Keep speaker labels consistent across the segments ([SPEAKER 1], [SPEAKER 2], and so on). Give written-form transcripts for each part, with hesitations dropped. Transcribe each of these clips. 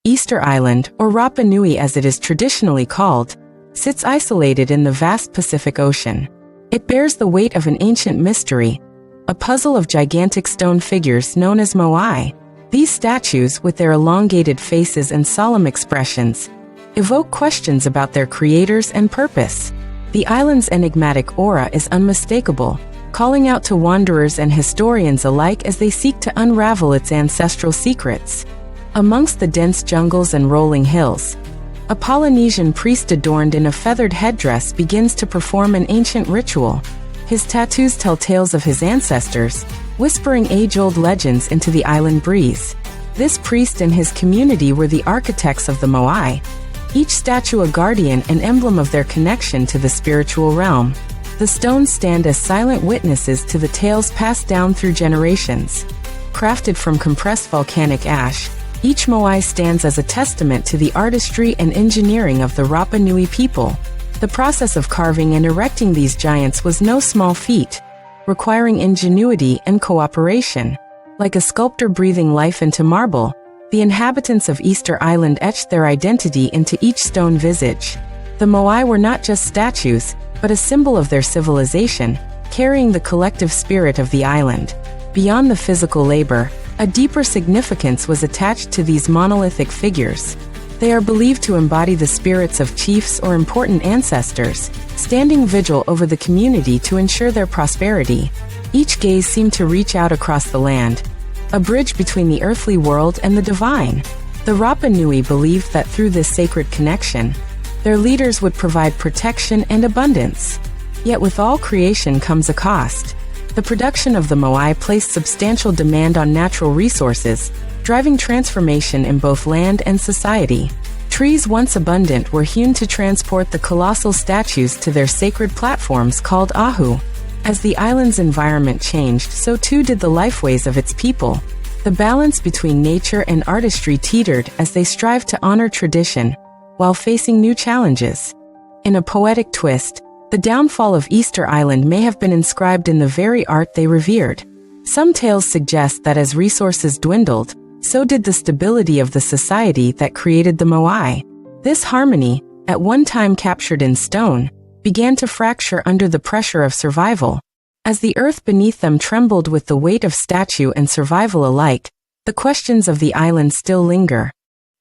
[SPEAKER 1] Easter Island, or Rapa Nui as it is traditionally called, sits isolated in the vast Pacific Ocean. It bears the weight of an ancient mystery, a puzzle of gigantic stone figures known as Moai. These statues, with their elongated faces and solemn expressions, evoke questions about their creators and purpose. The island's enigmatic aura is unmistakable, calling out to wanderers and historians alike as they seek to unravel its ancestral secrets. Amongst the dense jungles and rolling hills, a Polynesian priest adorned in a feathered headdress begins to perform an ancient ritual. His tattoos tell tales of his ancestors, whispering age-old legends into the island breeze. This priest and his community were the architects of the Moai, each statue a guardian and emblem of their connection to the spiritual realm. The stones stand as silent witnesses to the tales passed down through generations. Crafted from compressed volcanic ash, each Moai stands as a testament to the artistry and engineering of the Rapa Nui people. The process of carving and erecting these giants was no small feat, requiring ingenuity and cooperation. Like a sculptor breathing life into marble, the inhabitants of Easter Island etched their identity into each stone visage. The Moai were not just statues, but a symbol of their civilization, carrying the collective spirit of the island. Beyond the physical labor, a deeper significance was attached to these monolithic figures. They are believed to embody the spirits of chiefs or important ancestors, standing vigil over the community to ensure their prosperity. Each gaze seemed to reach out across the land, a bridge between the earthly world and the divine. The Rapa Nui believed that through this sacred connection, their leaders would provide protection and abundance. Yet with all creation comes a cost. The production of the Moai placed substantial demand on natural resources, driving transformation in both land and society. Trees once abundant were hewn to transport the colossal statues to their sacred platforms called ahu. As the island's environment changed, so too did the lifeways of its people. The balance between nature and artistry teetered as they strived to honor tradition, while facing new challenges. In a poetic twist, the downfall of Easter Island may have been inscribed in the very art they revered. Some tales suggest that as resources dwindled, so did the stability of the society that created the Moai. This harmony, at one time captured in stone, began to fracture under the pressure of survival. As the earth beneath them trembled with the weight of statue and survival alike, the questions of the island still linger.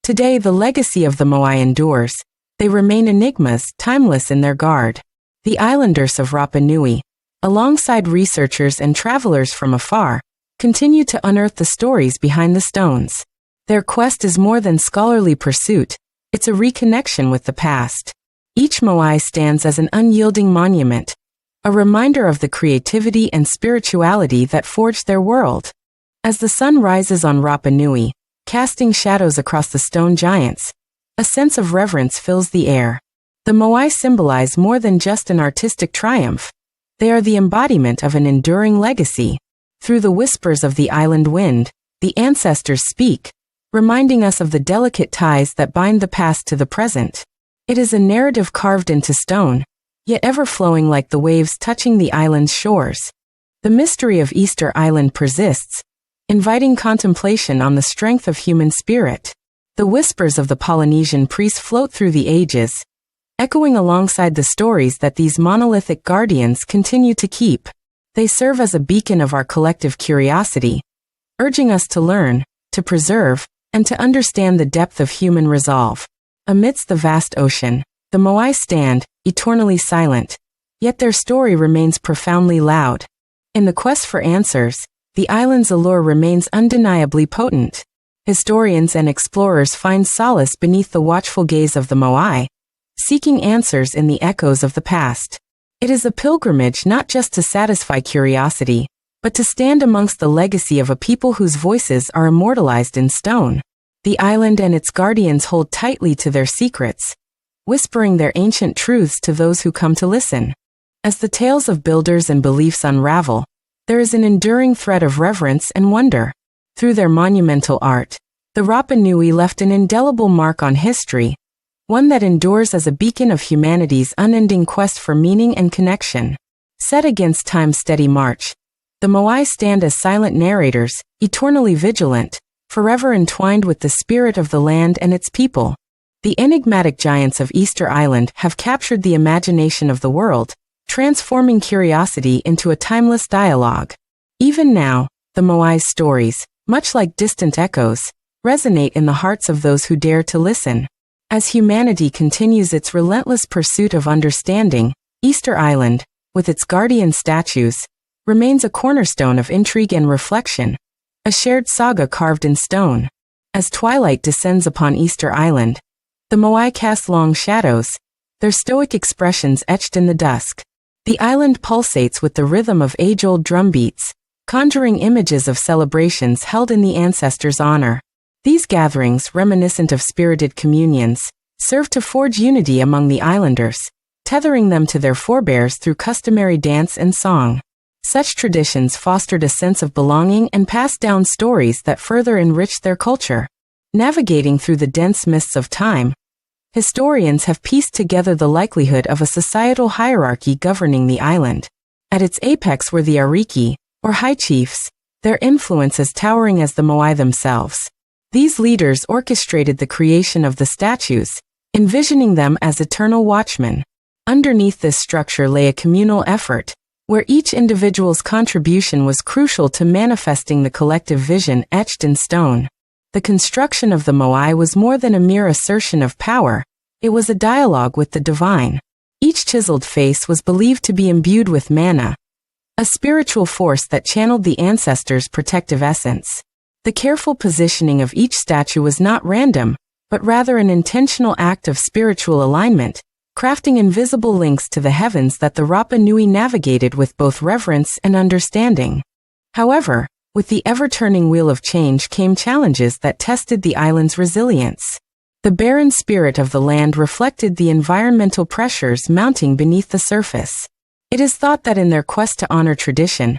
[SPEAKER 1] Today the legacy of the Moai endures. They remain enigmas, timeless in their guard. The islanders of Rapa Nui, alongside researchers and travelers from afar, continue to unearth the stories behind the stones. Their quest is more than scholarly pursuit, it's a reconnection with the past. Each Moai stands as an unyielding monument, a reminder of the creativity and spirituality that forged their world. As the sun rises on Rapa Nui, casting shadows across the stone giants, a sense of reverence fills the air. The Moai symbolize more than just an artistic triumph. They are the embodiment of an enduring legacy. Through the whispers of the island wind, the ancestors speak, reminding us of the delicate ties that bind the past to the present. It is a narrative carved into stone, yet ever-flowing like the waves touching the island's shores. The mystery of Easter Island persists, inviting contemplation on the strength of human spirit. The whispers of the Polynesian priests float through the ages, echoing alongside the stories that these monolithic guardians continue to keep. They serve as a beacon of our collective curiosity, urging us to learn, to preserve, and to understand the depth of human resolve. Amidst the vast ocean, the Moai stand, eternally silent, yet their story remains profoundly loud. In the quest for answers, the island's allure remains undeniably potent. Historians and explorers find solace beneath the watchful gaze of the Moai, seeking answers in the echoes of the past. It is a pilgrimage not just to satisfy curiosity, but to stand amongst the legacy of a people whose voices are immortalized in stone. The island and its guardians hold tightly to their secrets, whispering their ancient truths to those who come to listen. As the tales of builders and beliefs unravel, there is an enduring thread of reverence and wonder. Through their monumental art, the Rapa Nui left an indelible mark on history, one that endures as a beacon of humanity's unending quest for meaning and connection. Set against time's steady march, the Moai stand as silent narrators, eternally vigilant, forever entwined with the spirit of the land and its people. The enigmatic giants of Easter Island have captured the imagination of the world, transforming curiosity into a timeless dialogue. Even now, the Moai's stories, much like distant echoes, resonate in the hearts of those who dare to listen. As humanity continues its relentless pursuit of understanding, Easter Island, with its guardian statues, remains a cornerstone of intrigue and reflection, a shared saga carved in stone. As twilight descends upon Easter Island, the Moai cast long shadows, their stoic expressions etched in the dusk. The island pulsates with the rhythm of age-old drumbeats, conjuring images of celebrations held in the ancestors' honor. These gatherings, reminiscent of spirited communions, serve to forge unity among the islanders, tethering them to their forebears through customary dance and song. Such traditions fostered a sense of belonging and passed down stories that further enriched their culture. Navigating through the dense mists of time, historians have pieced together the likelihood of a societal hierarchy governing the island. At its apex were the Ariki, or high chiefs, their influence as towering as the Moai themselves. These leaders orchestrated the creation of the statues, envisioning them as eternal watchmen. Underneath this structure lay a communal effort, where each individual's contribution was crucial to manifesting the collective vision etched in stone. The construction of the Moai was more than a mere assertion of power, it was a dialogue with the divine. Each chiseled face was believed to be imbued with mana, a spiritual force that channeled the ancestors' protective essence. The careful positioning of each statue was not random, but rather an intentional act of spiritual alignment, crafting invisible links to the heavens that the Rapa Nui navigated with both reverence and understanding. However, with the ever-turning wheel of change came challenges that tested the island's resilience. The barren spirit of the land reflected the environmental pressures mounting beneath the surface. It is thought that in their quest to honor tradition,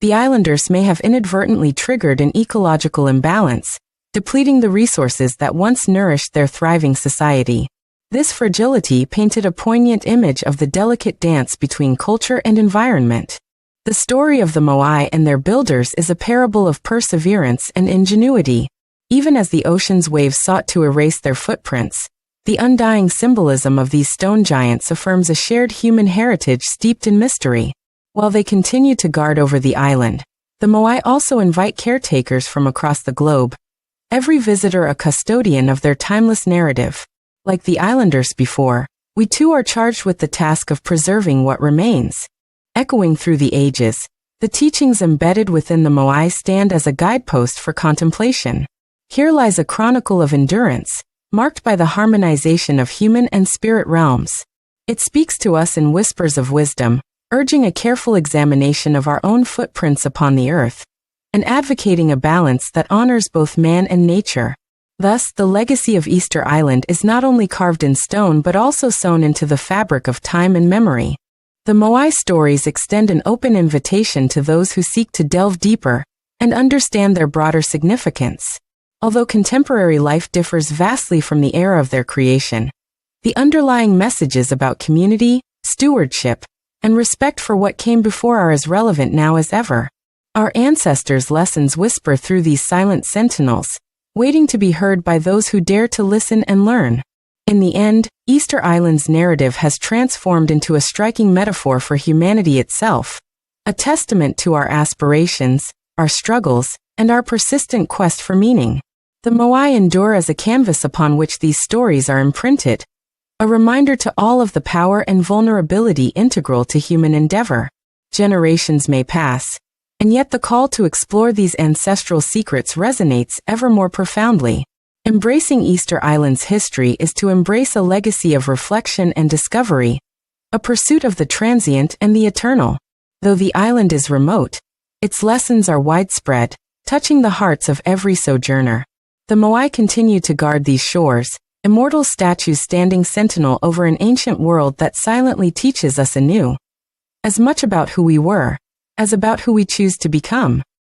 [SPEAKER 1] the islanders may have inadvertently triggered an ecological imbalance, depleting the resources that once nourished their thriving society. This fragility painted a poignant image of the delicate dance between culture and environment. The story of the Moai and their builders is a parable of perseverance and ingenuity. Even as the ocean's waves sought to erase their footprints, the undying symbolism of these stone giants affirms a shared human heritage steeped in mystery. While they continue to guard over the island, the Moai also invite caretakers from across the globe, every visitor a custodian of their timeless narrative. Like the islanders before, we too are charged with the task of preserving what remains. Echoing through the ages, the teachings embedded within the Moai stand as a guidepost for contemplation. Here lies a chronicle of endurance, marked by the harmonization of human and spirit realms. It speaks to us in whispers of wisdom, urging a careful examination of our own footprints upon the earth, and advocating a balance that honors both man and nature. Thus, the legacy of Easter Island is not only carved in stone but also sewn into the fabric of time and memory. The Moai stories extend an open invitation to those who seek to delve deeper and understand their broader significance. Although contemporary life differs vastly from the era of their creation, the underlying messages about community, stewardship, and respect for what came before are as relevant now as ever. Our ancestors' lessons whisper through these silent sentinels, waiting to be heard by those who dare to listen and learn. In the end, Easter Island's narrative has transformed into a striking metaphor for humanity itself, a testament to our aspirations, our struggles, and our persistent quest for meaning. The Moai endure as a canvas upon which these stories are imprinted, a reminder to all of the power and vulnerability integral to human endeavor. Generations may pass, and yet the call to explore these ancestral secrets resonates ever more profoundly. Embracing Easter Island's history is to embrace a legacy of reflection and discovery, a pursuit of the transient and the eternal. Though the island is remote, its lessons are widespread, touching the hearts of every sojourner. The Moai continue to guard these shores, immortal statues standing sentinel over an ancient world that silently teaches us anew, as much about who we were, as about who we choose to become.